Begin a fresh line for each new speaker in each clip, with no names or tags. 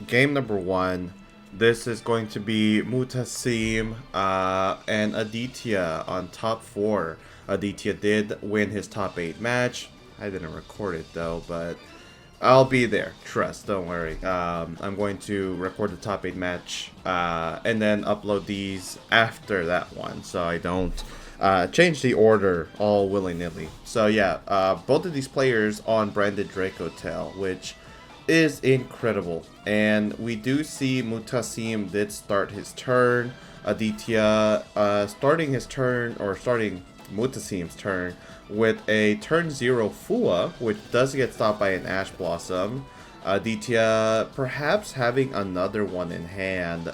game number 1. This is going to be Mutasim and Aditya on top 4. Aditya did win his top 8 match. I didn't record it though, but I'll be there. Trust, don't worry. I'm going to record the top 8 match and then upload these after that one, so I don't change the order all willy-nilly. So yeah, both of these players on branded Dracotail, which is incredible. And we do see Mutasim did start his turn. Aditya starting Mutasim's turn with a turn 0 Fua, which does get stopped by an Ash Blossom. Aditya perhaps having another one in hand,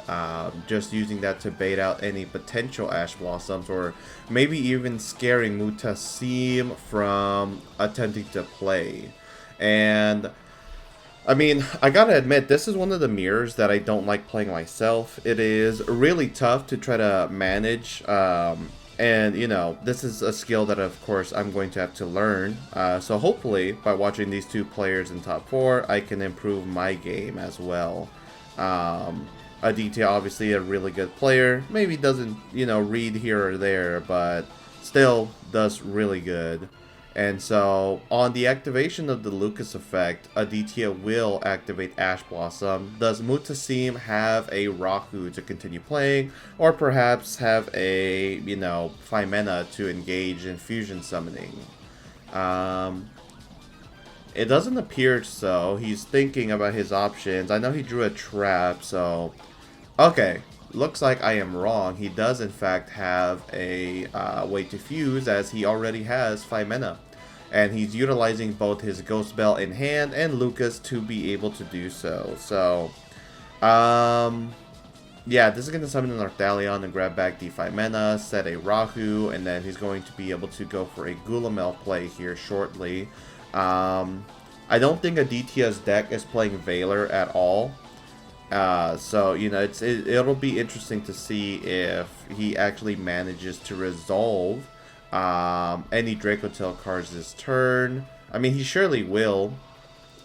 just using that to bait out any potential Ash Blossoms, or maybe even scaring Mutasim from attempting to play. And I mean, I gotta admit, this is one of the mirrors that I don't like playing myself. It is really tough to try to manage, and you know, this is a skill that of course I'm going to have to learn. So hopefully, by watching these two players in top 4, I can improve my game as well. Aditya, obviously a really good player. Maybe doesn't, you know, read here or there, but still does really good. And so, on the activation of the Lucas effect, Aditya will activate Ash Blossom. Does Mutasim have a Raku to continue playing? Or perhaps have a, you know, Phimena to engage in fusion summoning? It doesn't appear so. He's thinking about his options. I know he drew a trap, so... Okay, looks like I am wrong. He does in fact have a way to fuse, as he already has Phimena. And he's utilizing both his Ghost Bell in hand and Lucas to be able to do so. So, yeah, this is going to summon an Arthalion and grab back the Phimena, set a Rahu, and then he's going to be able to go for a Gulamel play here shortly. I don't think Aditya's deck is playing Valor at all. So, you know, it'll be interesting to see if he actually manages to resolve any Dracotail cards this turn. I mean, he surely will.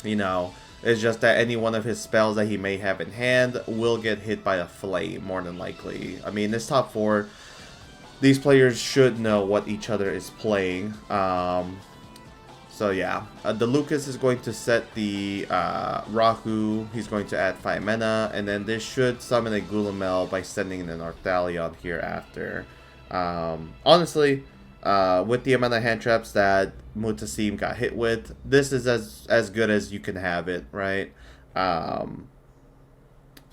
You know, it's just that any one of his spells that he may have in hand will get hit by a flame, more than likely. I mean, this top 4, these players should know what each other is playing. So yeah, the Lucas is going to set the Rahu. He's going to add Phimena, and then this should summon a Gulamel by sending in an Arthalion here after. Honestly, with the amount of hand traps that Mutasim got hit with, this is as good as you can have it, right?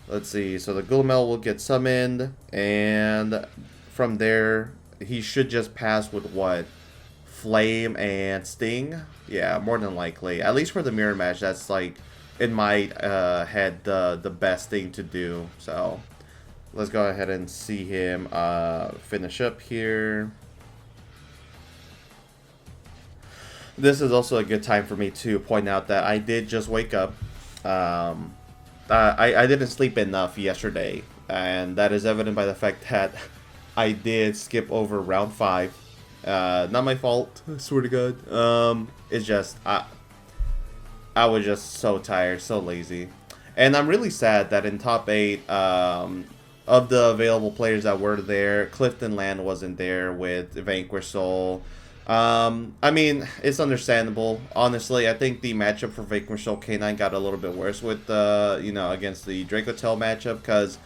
Let's see. So the Gulamel will get summoned, and from there, he should just pass with what? Flame and Sting? Yeah, more than likely. At least for the mirror match, that's like, in my head, the best thing to do. So, let's go ahead and see him finish up here. This is also a good time for me to point out that I did just wake up. I didn't sleep enough yesterday, and that is evident by the fact that I did skip over round 5. Not my fault, I swear to God. It's just, I was just so tired, so lazy. And I'm really sad that in top 8, of the available players that were there, Clifton Land wasn't there with Vanquish Soul. I mean, it's understandable. Honestly, I think the matchup for Vanquish Soul K9 got a little bit worse with, you know, against the Dracotail matchup, because,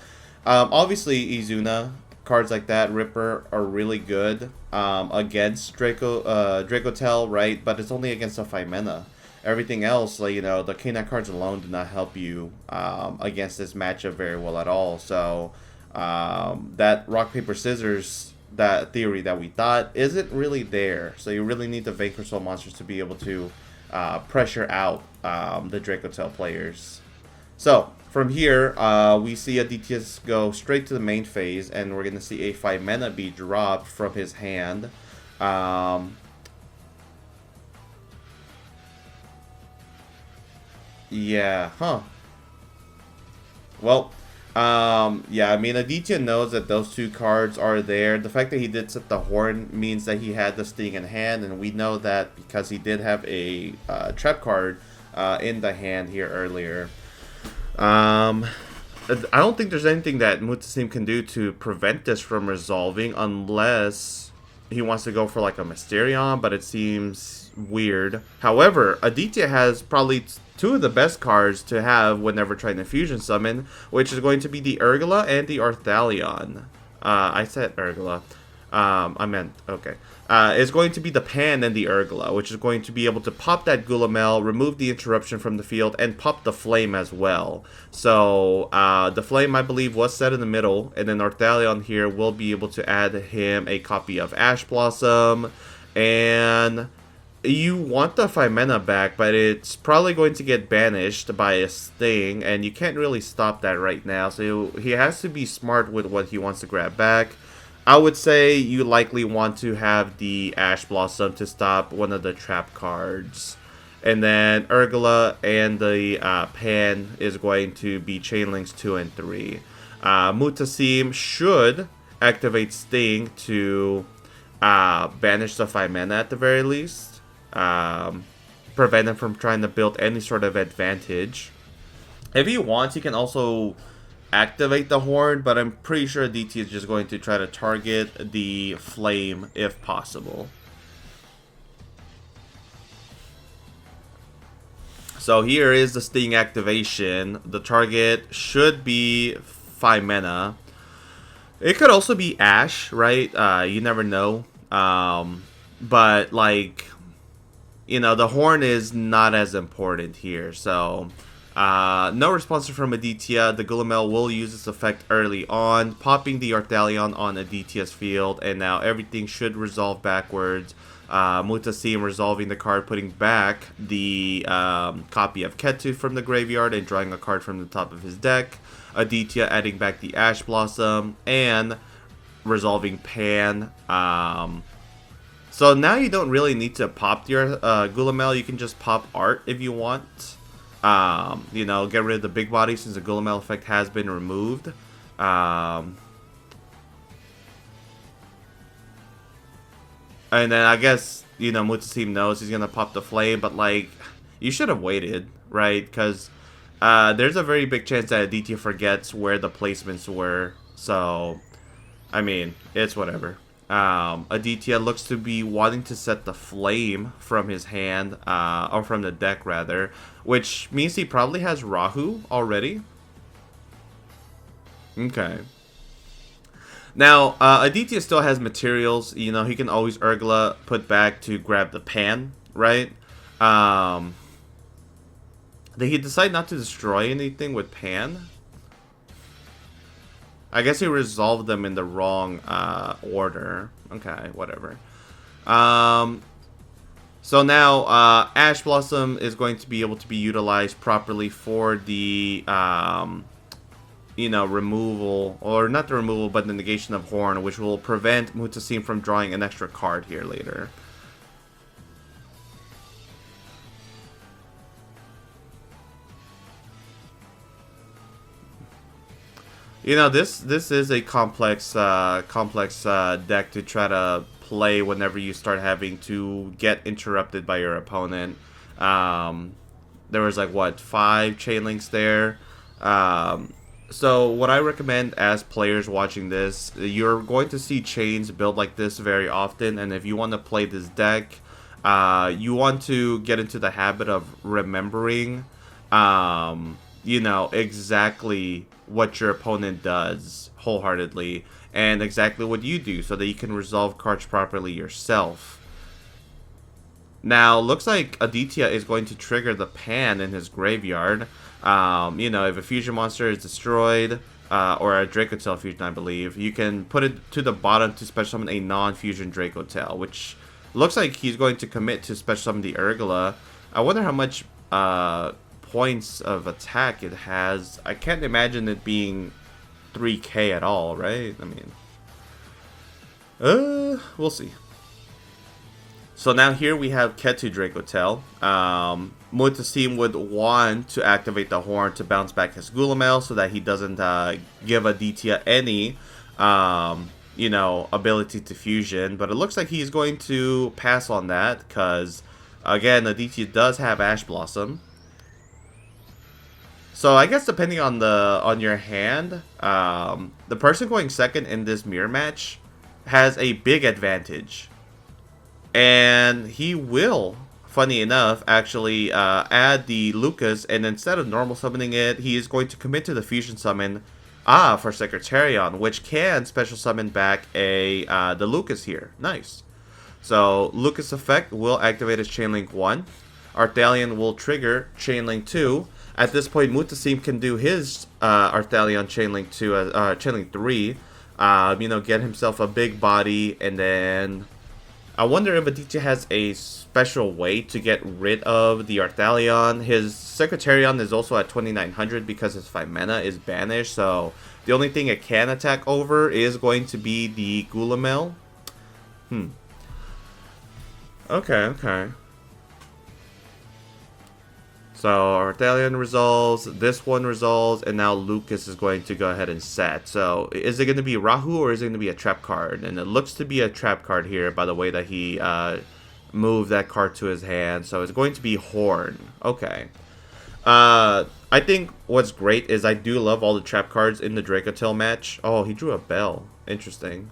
obviously, Izuna, cards like that, Ripper, are really good, against Dracotail, right? But it's only against a Phimena. Everything else, like, you know, the K9 cards alone do not help you, against this matchup very well at all. So, that rock, paper, scissors, that theory that we thought isn't really there. So you really need the Vanquish Soul monsters to be able to pressure out the Dracotail players. So from here, we see Aditya go straight to the main phase, and we're going to see a Phimena be dropped from his hand. Yeah, huh. Well, yeah, I mean, Aditya knows that those two cards are there. The fact that he did set the Horn means that he had the Sting in hand, and we know that because he did have a trap card in the hand here earlier. Um, I don't think there's anything that Mutasim can do to prevent this from resolving unless he wants to go for like a Mysterion, but it seems weird. However, Aditya has probably two of the best cards to have whenever trying to fusion summon, which is going to be the Urgula and the Arthalion. I said Urgula. I meant, okay. Is going to be the Pan and the Urgula, which is going to be able to pop that Gulamel, remove the interruption from the field, and pop the Flame as well. So, the Flame, I believe, was set in the middle, and then Arthalion here will be able to add him a copy of Ash Blossom, and you want the 5 mana back, but it's probably going to get banished by a Sting, and you can't really stop that right now, so he has to be smart with what he wants to grab back. I would say you likely want to have the Ash Blossom to stop one of the trap cards. And then Urgula and the Pan is going to be Chainlinks 2 and 3. Mutasim should activate Sting to banish the 5 mana at the very least. Prevent him from trying to build any sort of advantage. If he wants, he can also activate the Horn, but I'm pretty sure DT is just going to try to target the Flame if possible. So here is the Sting activation. The target should be 5 mana. It could also be Ash, right? You never know. But like, you know, the Horn is not as important here, so no response from Aditya. The Gulamel will use its effect early on, popping the Arthalion on Aditya's field, and now everything should resolve backwards. Mutasim resolving the card, putting back the copy of Ketu from the graveyard and drawing a card from the top of his deck. Aditya adding back the Ash Blossom and resolving Pan. So now you don't really need to pop your Gulamel. You can just pop Art if you want. You know, get rid of the big body since the Gulamel effect has been removed. And then I guess, you know, Mutasim knows he's going to pop the Flame, but like, you should have waited, right? Because there's a very big chance that Aditya forgets where the placements were. So, I mean, it's whatever. Aditya looks to be wanting to set the Flame from his hand, or from the deck rather, which means he probably has Rahu already. Okay. Now, Aditya still has materials. You know, he can always Urgla put back to grab the Pan, right? Did he decide not to destroy anything with Pan? I guess he resolved them in the wrong order. Okay, whatever. So now, Ash Blossom is going to be able to be utilized properly for the, you know, removal, or not the removal, but the negation of Horn, which will prevent Mutasim from drawing an extra card here later. You know, this is a complex deck to try to play whenever you start having to get interrupted by your opponent. There was like, what, 5 Chainlinks there. So what I recommend as players watching this, you're going to see chains built like this very often, and if you want to play this deck, you want to get into the habit of remembering, you know, exactly what your opponent does wholeheartedly and exactly what you do so that you can resolve cards properly yourself. Now, looks like Aditya is going to trigger the Pan in his graveyard. You know, if a fusion monster is destroyed, or a Dracotail fusion, I believe, you can put it to the bottom to special summon a non-fusion Dracotail, which looks like he's going to commit to special summon the Urgula. I wonder how much points of attack it has. I can't imagine it being 3k at all, right? I mean, we'll see. So now here we have Ketu Dracotail. Mutasim would want to activate the Horn to bounce back his Gulamel so that he doesn't give Aditya any, you know, ability to fusion. But it looks like he's going to pass on that because, again, Aditya does have Ash Blossom. So I guess depending on your hand, the person going second in this mirror match has a big advantage, and he will, funny enough, actually add the Lucas, and instead of normal summoning it, he is going to commit to the fusion summon for Secretarion, which can special summon back the Lucas here. Nice. So Lucas effect will activate his Chain Link 1. Arthalion will trigger Chain Link 2. At this point, Mutasim can do his Arthalion Chain Link 2, Chain Link 3. You know, get himself a big body, and then I wonder if Aditya has a special way to get rid of the Arthalion. His Secretarion is also at 2900 because his 5 mana is banished, so the only thing it can attack over is going to be the Gulamel. Okay. So Arthalion resolves, this one resolves, and now Lucas is going to go ahead and set. So is it going to be Rahu or is it going to be a trap card? And it looks to be a trap card here by the way that he moved that card to his hand. So it's going to be Horn. Okay. I think what's great is I do love all the trap cards in the Dracotail match. Oh, he drew a bell. Interesting.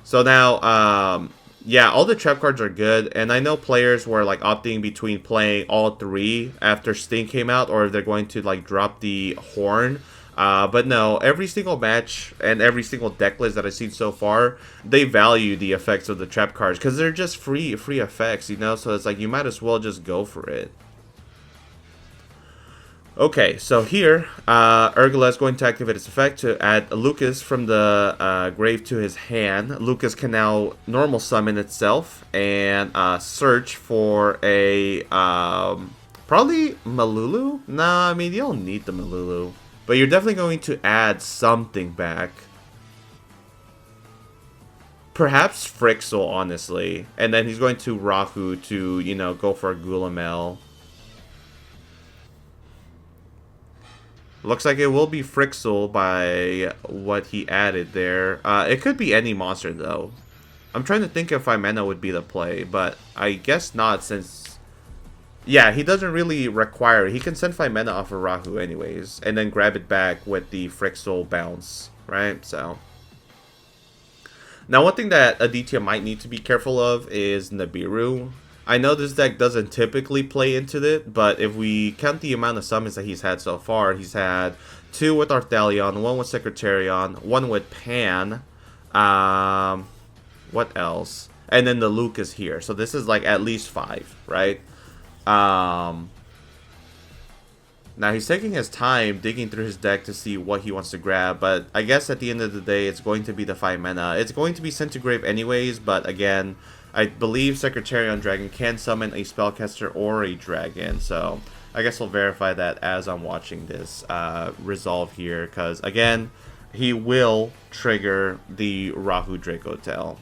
So now, yeah, all the trap cards are good, and I know players were like opting between playing all 3 after Sting came out, or if they're going to like drop the Horn. But no, every single match and every single deck list that I've seen so far, they value the effects of the trap cards because they're just free effects, you know. So it's like you might as well just go for it. Okay, so here, Urgula is going to activate its effect to add Lucas from the grave to his hand. Lucas can now normal summon itself and search for a, probably Malulu? Nah, I mean, you don't need the Malulu. But you're definitely going to add something back. Perhaps Frixel, honestly. And then he's going to Rahu to, you know, go for a Gulamel. Looks like it will be Frixel by what he added there. It could be any monster, though. I'm trying to think if 5 mana would be the play, but I guess not since... Yeah, he doesn't really require it. He can send 5 mana off of Rahu anyways, and then grab it back with the Frixel bounce, right? So... Now, one thing that Aditya might need to be careful of is Nibiru. I know this deck doesn't typically play into it, but if we count the amount of summons that he's had so far, he's had 2 with Arthalion, 1 with Secretarion, 1 with Pan, what else? And then the Lucas here. So this is like at least 5, right? Now he's taking his time digging through his deck to see what he wants to grab, but I guess at the end of the day, it's going to be the 5 mana. It's going to be sent to grave anyways, but again... I believe Secretarion Dragon can summon a Spellcaster or a Dragon, so I guess we'll verify that as I'm watching this resolve here, because again, he will trigger the Rahu Dracotail.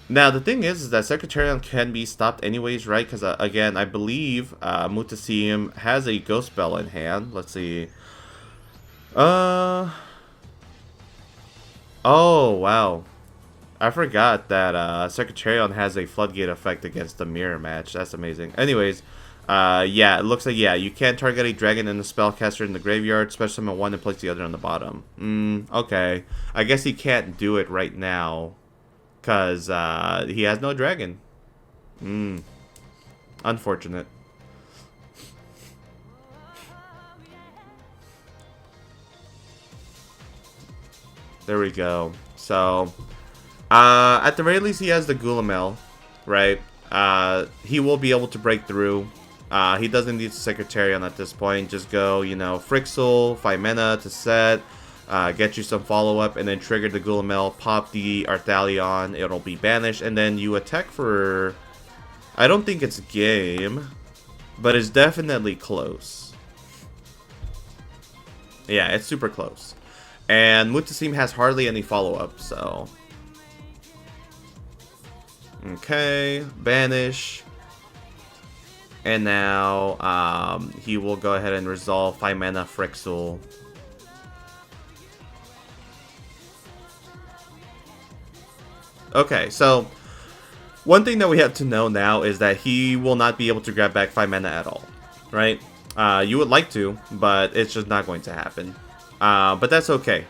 Now, the thing is that Secretarion can be stopped anyways, right? Because, again, I believe Mutasim has a Ghost Spell in hand. Let's see. Oh, wow. I forgot that Secretarion has a Floodgate effect against the Mirror match. That's amazing. Anyways, yeah, it looks like, yeah, you can target a dragon and a spellcaster in the graveyard, special summon 1 and place the other on the bottom. Okay. I guess he can't do it right now, because he has no dragon. Unfortunate. There we go. So... at the very least, he has the Gulamel, right? He will be able to break through. He doesn't need Secretarion at this point. Just go, you know, Frixel, 5 mana to set, get you some follow-up, and then trigger the Gulamel, pop the Arthalion, it'll be banished, and then you attack for... I don't think it's game, but it's definitely close. Yeah, it's super close. And Mutasim has hardly any follow-up, so... Okay, banish. And now he will go ahead and resolve 5 mana Frixel. Okay, so One thing that we have to know now is that he will not be able to grab back 5 mana at all, right? You would like to, but it's just not going to happen. But that's okay.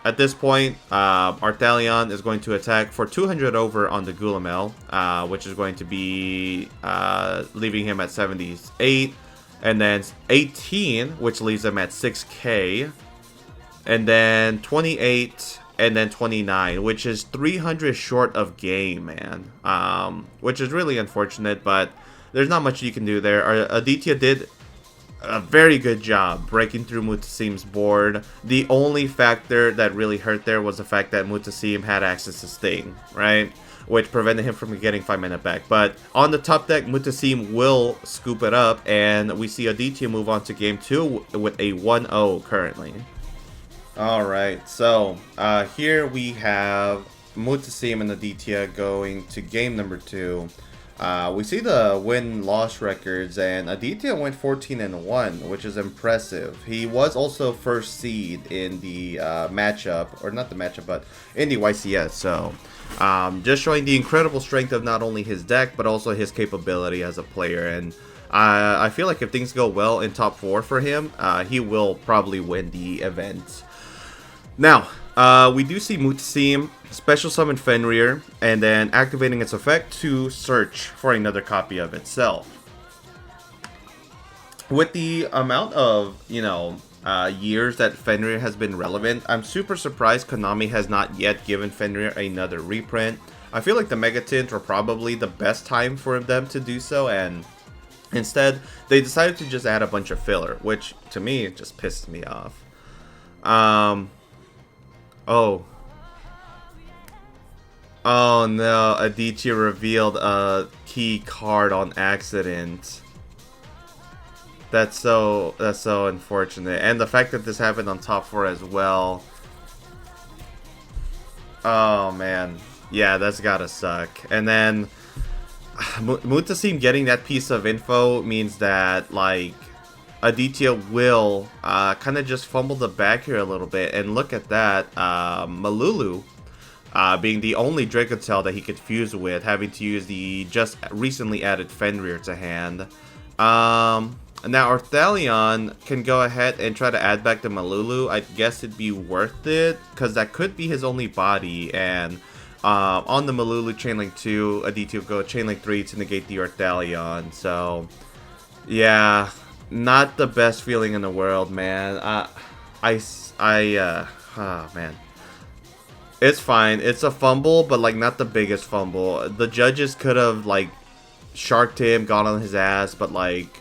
At this point, Arthalion is going to attack for 200 over on the Gulamel, which is going to be leaving him at 78, and then 18, which leaves him at 6k, and then 28, and then 29, which is 300 short of game, man. Which is really unfortunate, but there's not much you can do there. Aditya did a very good job breaking through Mutasim's board. The only factor that really hurt there was the fact that Mutasim had access to Sting, right? Which prevented him from getting 5 mana back. But on the top deck, Mutasim will scoop it up, and we see Aditya move on to game 2 with a 1-0 currently. Alright, so here we have Mutasim and Aditya going to game number 2. We see the win-loss records, and Aditya went 14-1, which is impressive. He was also first seed in the matchup, or not the matchup, but in the YCS. So, just showing the incredible strength of not only his deck, but also his capability as a player. And I feel like if things go well in top 4 for him, he will probably win the event. Now, we do see Mutasim special summon Fenrir, and then activating its effect to search for another copy of itself. With the amount of, years that Fenrir has been relevant, I'm super surprised Konami has not yet given Fenrir another reprint. I feel like the Mega Tints were probably the best time for them to do so, and instead, they decided to just add a bunch of filler, which, to me, just pissed me off. Oh no, Aditya revealed a key card on accident. That's so unfortunate. And the fact that this happened on top 4 as well. Oh man. Yeah, that's gotta suck. And then Mutasim getting that piece of info means that, like, Aditya will kind of just fumble the bag here a little bit. And look at that. Malulu being the only Dracotail that he could fuse with, having to use the just recently added Fenrir to hand. Now Arthalion can go ahead and try to add back the Malulu. I guess it'd be worth it, because that could be his only body. And on the Malulu Chainlink 2, Aditya will go Chainlink 3 to negate the Arthalion. So, yeah, not the best feeling in the world, man. Man. It's fine. It's a fumble, but, like, not the biggest fumble. The judges could have, like, sharked him, got on his ass, but, like,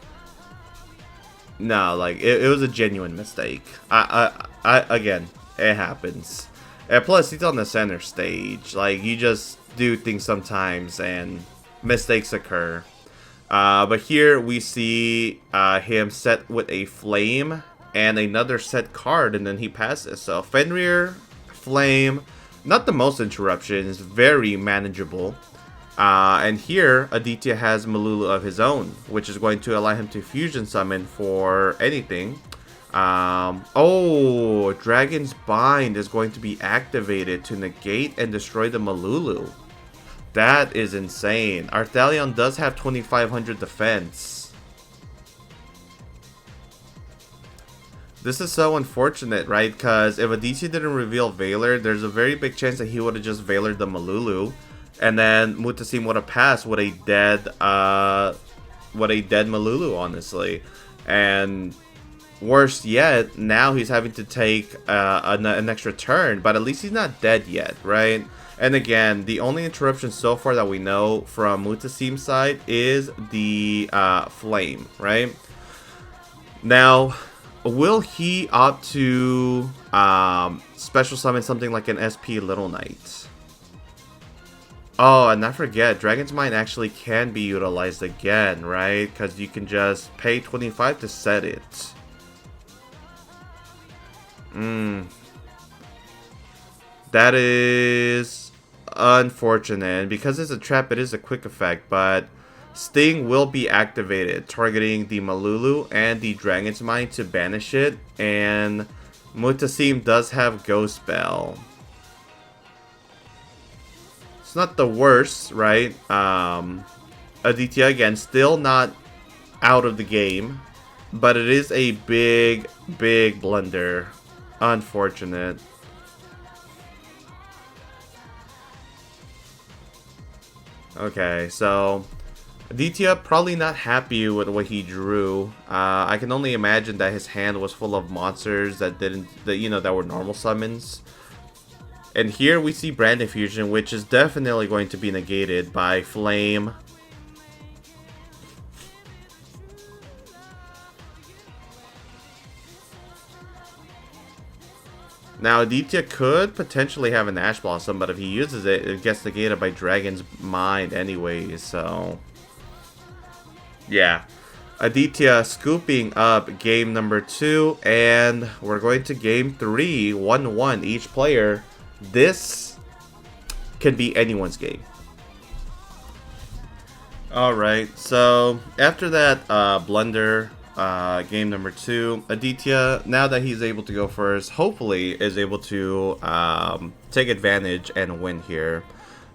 no, like, it was a genuine mistake. Again, it happens. And plus, he's on the center stage. Like, you just do things sometimes, and mistakes occur. But here we see him set with a flame and another set card, and then he passes. So, Fenrir, flame. Not the most interruptions, very manageable. And here, Aditya has Malulu of his own, which is going to allow him to fusion summon for anything. Dragon's Bind is going to be activated to negate and destroy the Malulu. That is insane. Arthalion does have 2500 defense. This is so unfortunate, right? Because if Aditya didn't reveal Valor, there's a very big chance that he would have just Valored the Malulu, and then Mutasim would have passed with a dead Malulu, honestly. And worse yet, now he's having to take an extra turn, but at least he's not dead yet, right? And again, the only interruption so far that we know from Mutasim's side is the flame, right? Now, will he opt to special summon something like an SP Little Knight? Oh, and I forget, Dragon's Mind actually can be utilized again, right? Because you can just pay 25 to set it. That is unfortunate. Because it's a trap, it is a quick effect, but Sting will be activated, targeting the Malulu and the Dragon's Mind to banish it, and Mutasim does have Ghost Bell. It's not the worst, right? Aditya, again, still not out of the game. But it is a big, big blunder. Unfortunate. Okay, so Aditya probably not happy with what he drew. I can only imagine that his hand was full of monsters that that were normal summons. And here we see Brand Infusion, which is definitely going to be negated by Flame. Now, Aditya could potentially have an Ash Blossom, but if he uses it, it gets negated by Dragon's Mind anyways, so... yeah. Aditya scooping up game number 2, and we're going to game 3, 1-1 each player. This can be anyone's game. Alright, so after that blunder... game number 2, Aditya, now that he's able to go first, hopefully is able to take advantage and win here.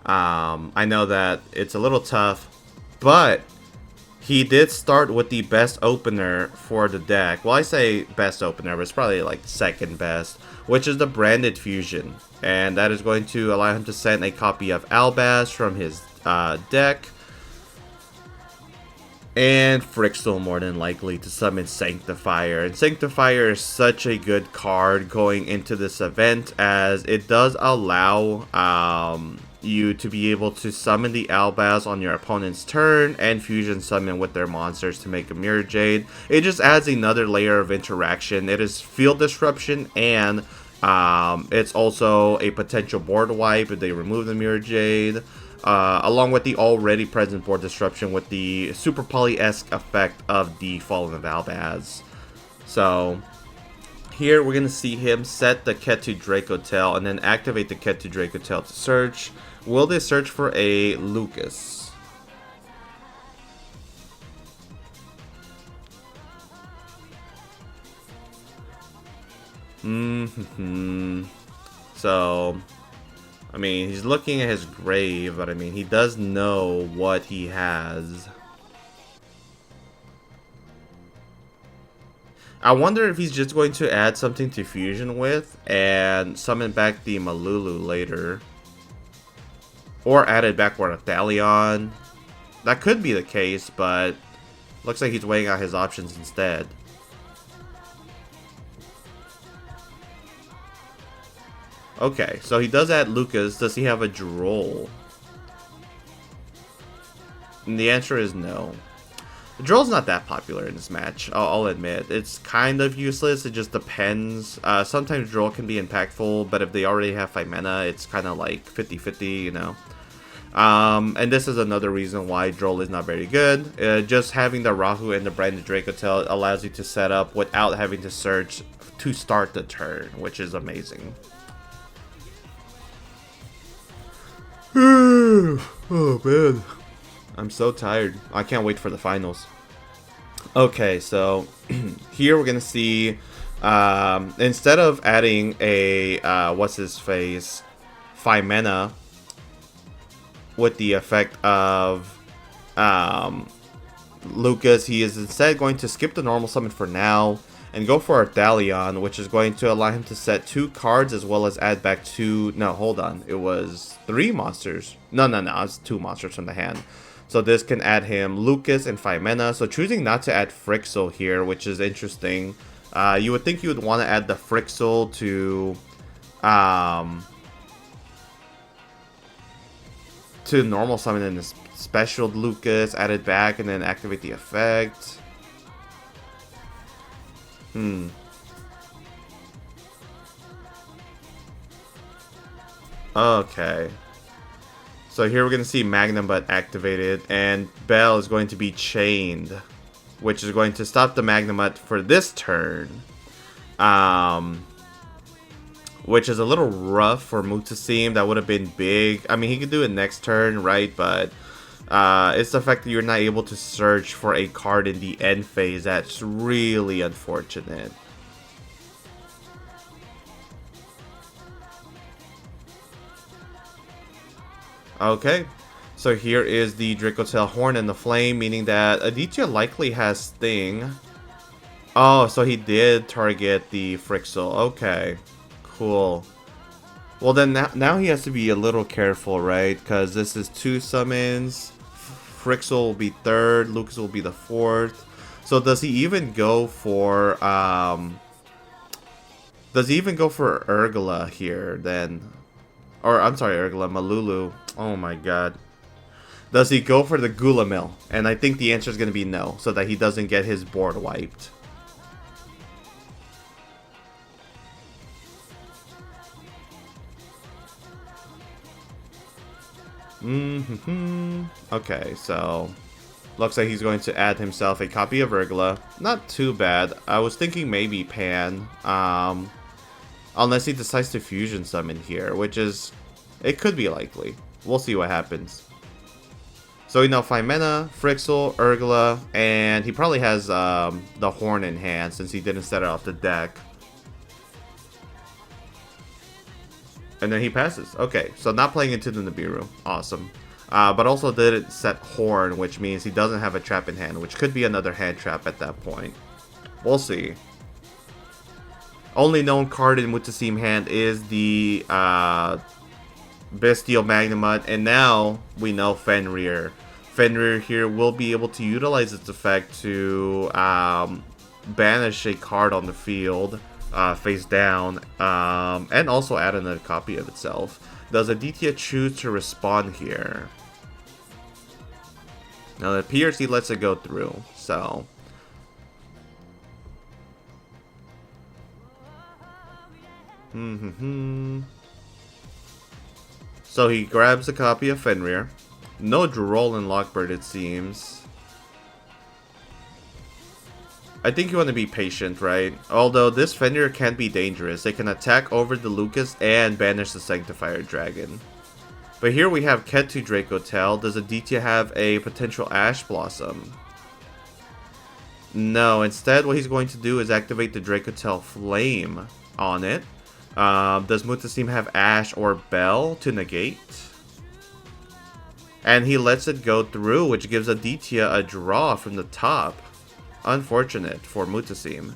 I know that it's a little tough, but he did start with the best opener for the deck. Well, I say best opener, but it's probably like second best, which is the Branded Fusion. And that is going to allow him to send a copy of Albaz from his deck. And Frixel, more than likely, to summon Sanctifier. And Sanctifier is such a good card going into this event, as it does allow you to be able to summon the Albaz on your opponent's turn and fusion summon with their monsters to make a Mirror Jade. It just adds another layer of interaction. It is field disruption, and it's also a potential board wipe if they remove the Mirror Jade. Along with the already present board disruption with the Super Poly-esque effect of the Fallen of Albaz. So, here we're going to see him set the Ketu Dracotail and then activate the Ketu Dracotail to search. Will they search for a Lucas? So... I mean, he's looking at his grave, but I mean, he does know what he has. I wonder if he's just going to add something to fusion with and summon back the Malulu later. Or add it back for a Thalion. That could be the case, but looks like he's weighing out his options instead. Okay, so he does add Lucas. Does he have a Droll? And the answer is no. The Droll's not that popular in this match, I'll admit. It's kind of useless, it just depends. Sometimes Droll can be impactful, but if they already have 5 mana, it's kind of like 50-50, you know. And this is another reason why Droll is not very good. Just having the Rahu and the Branded Dracotail allows you to set up without having to search to start the turn, which is amazing. Oh man, I'm so tired. I can't wait for the finals. Okay, so here we're gonna see instead of adding a what's his face 5 mana with the effect of Lucas, he is instead going to skip the normal summon for now and go for a Thalion, which is going to allow him to set 2 cards as well as add back 2... No, hold on. It was 3 monsters. No. It's 2 monsters from the hand. So this can add him Lucas and 5 mana. So choosing not to add Frixel here, which is interesting. You would think you would want to add the Frixel to normal summon in this special Lucas, add it back, and then activate the effect. Okay. So here we're going to see Magnum Butt activated, and Bell is going to be chained, which is going to stop the Magnum Butt for this turn. Which is a little rough for Mutasim. That would have been big. I mean, he could do it next turn, right? But it's the fact that you're not able to search for a card in the end phase that's really unfortunate. Okay. So here is the Dracotail Horn and the Flame, meaning that Aditya likely has Sting. Oh, so he did target the Frixel. Okay. Cool. Well, then now he has to be a little careful, right? Because this is 2 summons. Frixel will be 3rd. Lucas will be the 4th. So does he even go for... Does he even go for Urgula here, then? Or, I'm sorry, Urgula. Malulu. Oh my god. Does he go for the Gula Mill? And I think the answer is going to be no, so that he doesn't get his board wiped. Okay, so looks like he's going to add himself a copy of Urgula. Not too bad. I was thinking maybe Pan, unless he decides to fusion summon here, which is, it could be likely. We'll see what happens. So we now find Mena, Frixel, Urgula, and he probably has the Horn in hand since he didn't set it off the deck. And then he passes. Okay, so not playing into the Nibiru. Awesome. But also didn't set Horn, which means he doesn't have a trap in hand, which could be another hand trap at that point. We'll see. Only known card in Mutasim hand is the Bestial Magnamut, and now we know Fenrir. Fenrir here will be able to utilize its effect to banish a card on the field. Face down, and also add another copy of itself. Does Aditya choose to respond here? Now it appears he lets it go through, so... So he grabs a copy of Fenrir. No Droll and Lockbird, it seems. I think you want to be patient, right? Although this Fenrir can be dangerous. It can attack over the Lucas and banish the Sanctifier Dragon. But here we have Ketu Dracotail. Does Aditya have a potential Ash Blossom? No, instead what he's going to do is activate the Dracotail Flame on it. Does Mutasim have Ash or Bell to negate? And he lets it go through, which gives Aditya a draw from the top. Unfortunate for Mutasim.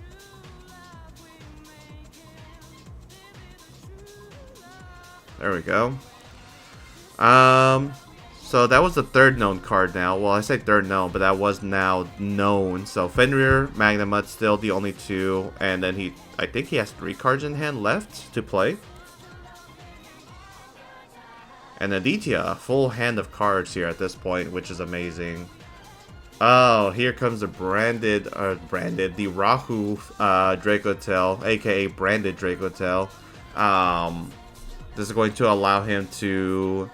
There we go. So that was the 3rd known card now. Well, I say 3rd known, but that was now known. So Fenrir, Magnamut, still the only 2. And then I think he has 3 cards in hand left to play. And Aditya, a full hand of cards here at this point, which is amazing. Oh, here comes the the Rahu Dracotail, aka branded Dracotail. This is going to allow him to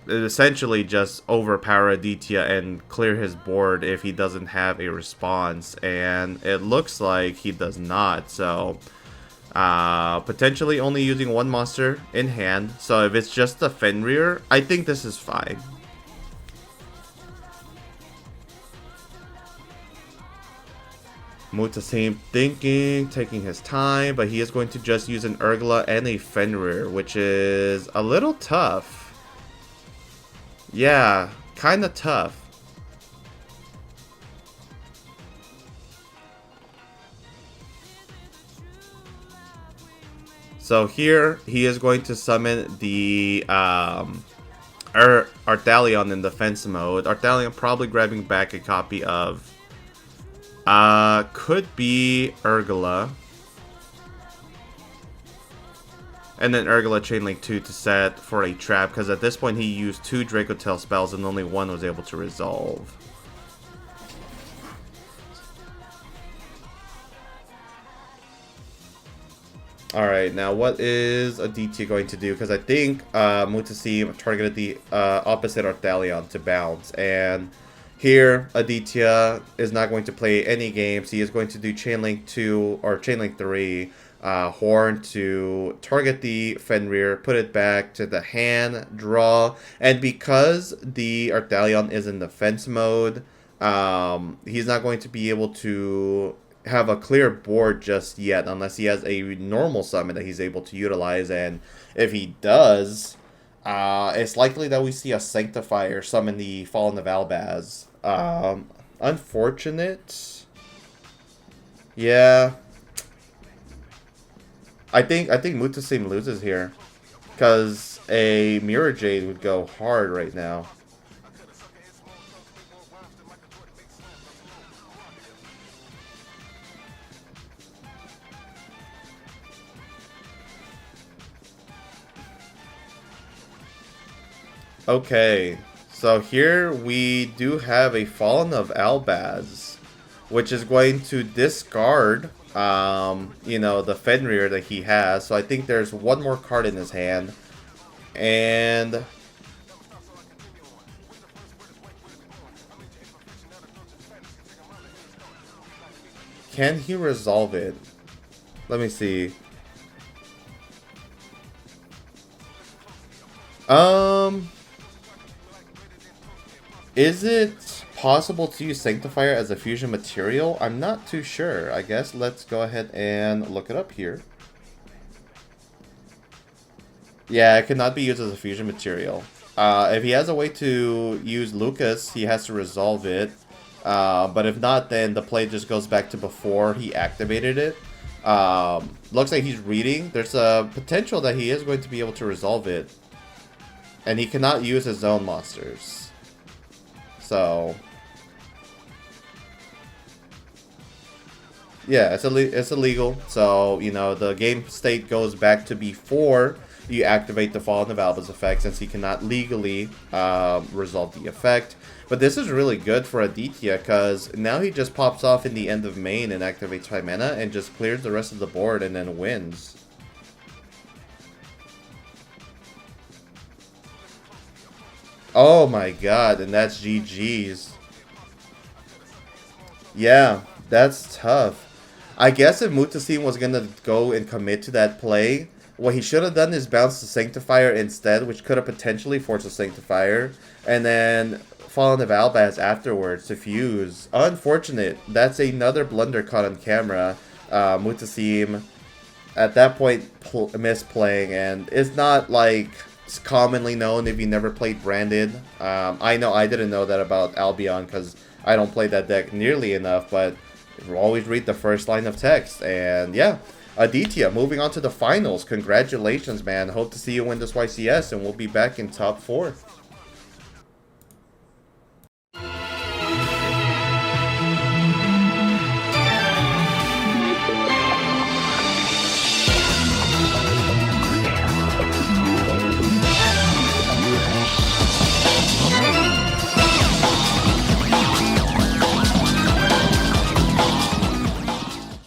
essentially just overpower Aditya and clear his board if he doesn't have a response. And it looks like he does not, so potentially only using 1 monster in hand. So if it's just the Fenrir, I think this is fine. Mutasim thinking, taking his time, but he is going to just use an Urgula and a Fenrir, which is a little tough. Yeah, kind of tough. So here, he is going to summon the Arthalion in defense mode. Arthalion probably grabbing back a copy of... could be Urgula. And then Urgula Chainlink 2 to set for a trap, because at this point he used 2 Dracotail spells and only 1 was able to resolve. Alright, now what is Aditya going to do? Because I think Mutasim targeted the opposite Arthalion to bounce, and here Aditya is not going to play any games. He is going to do Chainlink 2 or Chainlink 3 Horn to target the Fenrir, put it back to the hand, draw, and because the Arthalion is in defense mode, he's not going to be able to have a clear board just yet unless he has a normal summon that he's able to utilize, and if he does, It's likely that we see a Sanctifier summon the Fallen of Albaz. Unfortunate. Yeah. I think Mutasim loses here. Because a Mirror Jade would go hard right now. Okay, so here we do have a Fallen of Albaz, which is going to discard, you know, the Fenrir that he has. So I think there's one more card in his hand, and can he resolve it? Let me see. Um, is it possible to use Sanctifier as a fusion material? I'm not too sure. I guess let's go ahead and look it up here. Yeah, it cannot be used as a fusion material. If he has a way to use Lucas, he has to resolve it. But if not, then the play just goes back to before he activated it. Looks like he's reading. There's a potential that he is going to be able to resolve it. And he cannot use his own monsters. So... yeah, it's illegal. So, you know, the game state goes back to before you activate the Fallen of Albaz effect, since he cannot legally resolve the effect. But this is really good for Aditya, because now he just pops off in the end of main and activates Hymena and just clears the rest of the board and then wins. Oh my god, and that's GG's. Yeah, that's tough. I guess if Mutasim was going to go and commit to that play, what he should have done is bounce the Sanctifier instead, which could have potentially forced a Sanctifier, and then Fallen of Albaz afterwards to fuse. Unfortunate. That's another blunder caught on camera. Mutasim, at that point, misplaying, and it's not like it's commonly known if you never played Branded. I know I didn't know that about Albion because I don't play that deck nearly enough, but always read the first line of text. And yeah, Aditya, moving on to the finals. Congratulations, man. Hope to see you win this YCS, and we'll be back in top 4.